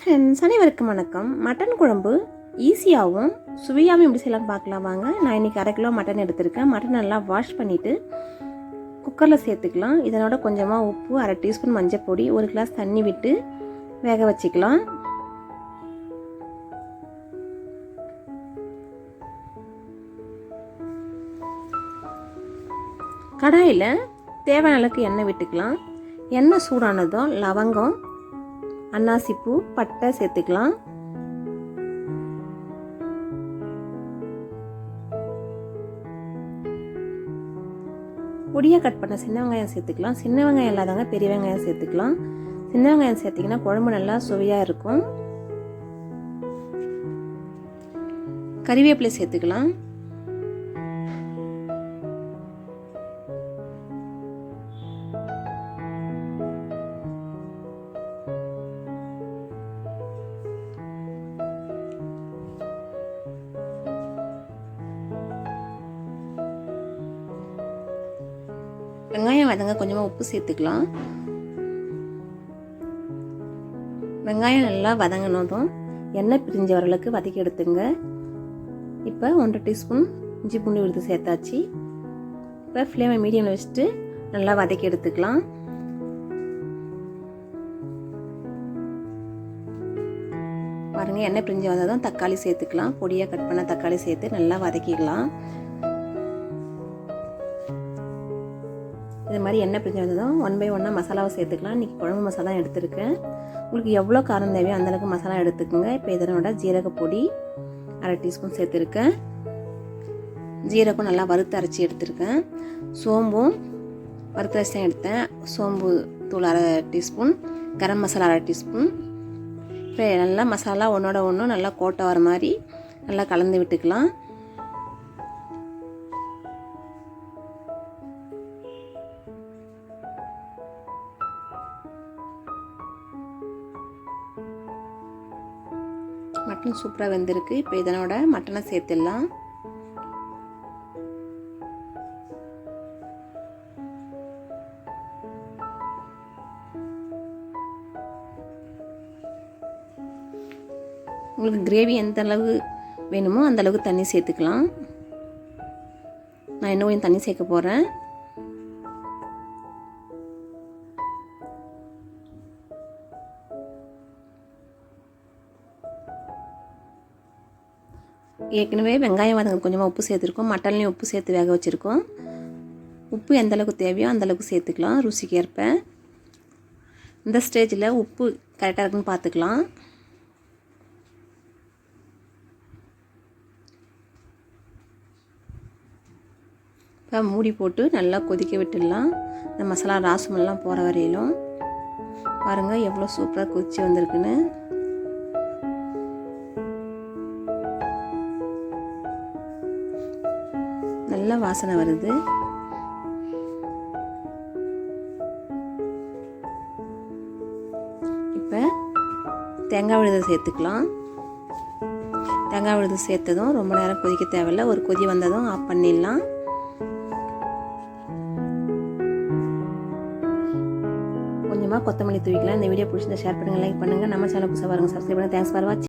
Friends, அனைவருக்கும் வணக்கம். Mutton குழம்பு ஈஸியாகவும் சுவையாகவும் எப்படி செய்யலாம் பார்க்கலாம் வாங்க. நான் இன்றைக்கி 1/2 கிலோ மட்டன் எடுத்திருக்கேன். மட்டன் நல்லா வாஷ் பண்ணிவிட்டு குக்கரில் சேர்த்துக்கலாம். இதனோட கொஞ்சமாக உப்பு, 1/2 டீஸ்பூன் மஞ்சள் பொடி, 1 கிளாஸ் தண்ணி விட்டு வேக வச்சுக்கலாம். கடாயில் தேவையான அளவுக்கு எண்ணெய் விட்டுக்கலாம். எண்ணெய் சூடானதும் லவங்கம், அன்னாசிப்பூ, பட்டை சேர்த்துக்கலாம். பொடியாக கட் பண்ண சின்ன வெங்காயம் சேர்த்துக்கலாம். சின்ன வெங்காயம் இல்லாதவங்க பெரிய வெங்காயம் சேர்த்துக்கலாம். சின்ன வெங்காயம் சேர்த்திங்கன்னா குழம்பு நல்லா சுவையாக இருக்கும். கறிவேப்பிலை சேர்த்துக்கலாம். வெங்காயம் வதங்க கொஞ்சமாக உப்பு சேர்த்துக்கலாம். வெங்காயம் நல்லா வதங்கினதும் எண்ணெய் பிரிஞ்ச வரலுக்கு வதக்கி எடுத்துங்க. இப்போ 1 டீஸ்பூன் இஞ்சி பூண்டு விழுது சேர்த்தாச்சு. இப்போ ஃப்ளேமை மீடியமில் வச்சுட்டு நல்லா வதக்கி எடுத்துக்கலாம். பாருங்கள், எண்ணெய் பிரிஞ்சு வந்ததும் தக்காளி சேர்த்துக்கலாம். பொடியாக கட் பண்ண தக்காளி சேர்த்து நல்லா வதக்கிக்கலாம். இது மாதிரி எண்ணெய் பிரிஞ்சு வந்ததும் 1 by 1 மசாலாவை சேர்த்துக்கலாம். இன்றைக்கி குழம்பு மசாலா எடுத்துருக்கேன். உங்களுக்கு எவ்வளோ காரம் தேவையோ அந்தளவுக்கு மசாலா எடுத்துக்கோங்க. இப்போ இதனோட ஜீரகப்பொடி 1/2 டீஸ்பூன் சேர்த்துருக்கேன். ஜீரகம் நல்லா வறுத்து அரைச்சி எடுத்துருக்கேன். சோம்பும் வறுத்து அரைச்சி தான் எடுத்தேன். சோம்பு தூள் 1/2 டீஸ்பூன், கரம் மசாலா 1/2 டீஸ்பூன். இப்போ நல்லா மசாலா ஒன்றோட ஒன்று நல்லா கோட்டை வர மாதிரி நல்லா கலந்து விட்டுக்கலாம். மட்டன் சூப்பராக வெந்திருக்கு. இப்போ இதனோட மட்டனை சேர்த்துடலாம். உங்களுக்கு கிரேவி எந்த அளவு வேணுமோ அந்த அளவுக்கு தண்ணி சேர்த்துக்கலாம். நான் இன்னும் கொஞ்சம் தண்ணி சேர்க்க போகிறேன். ஏற்கனவே வெங்காயம் வதங்க கொஞ்சமாக உப்பு சேர்த்துருக்கோம். மட்டன்லேயும் உப்பு சேர்த்து வேக வச்சுருக்கோம். உப்பு எந்த அளவுக்கு தேவையோ அந்தளவுக்கு சேர்த்துக்கலாம் ருசிக்கு ஏற்ப. இந்த ஸ்டேஜில் உப்பு கரெக்டாக இருக்குன்னு பார்த்துக்கலாம். இப்போ மூடி போட்டு நல்லா கொதிக்க விட்டுடலாம். இந்த மசாலா ராசமெல்லாம் போகிற வரையிலும். பாருங்கள் எவ்வளோ சூப்பராக கொதிச்சு வந்திருக்குன்னு. நல்ல வாசனை வருது. இப்போ தேங்காய் விழுது சேர்த்துக்கலாம். தேங்காய் விழுது சேர்த்ததும் ரொம்ப நேரம் கொதிக்க தேவையில்லை. ஒரு கொதி வந்ததும் ஆஃப் பண்ணிடலாம். கொஞ்சமாக கொத்தமல்லி தூவிக்கலாம். இந்த வீடியோ பிடிச்சிருந்தா ஷேர் பண்ணுங்கள், லைக் பண்ணுங்கள். நம்ம சேனல் புதுசாக பாருங்கள், சப்ஸ்கிரைப் பண்ணுங்கள். தேங்க்ஸ் ஃபார் வாட்சிங்.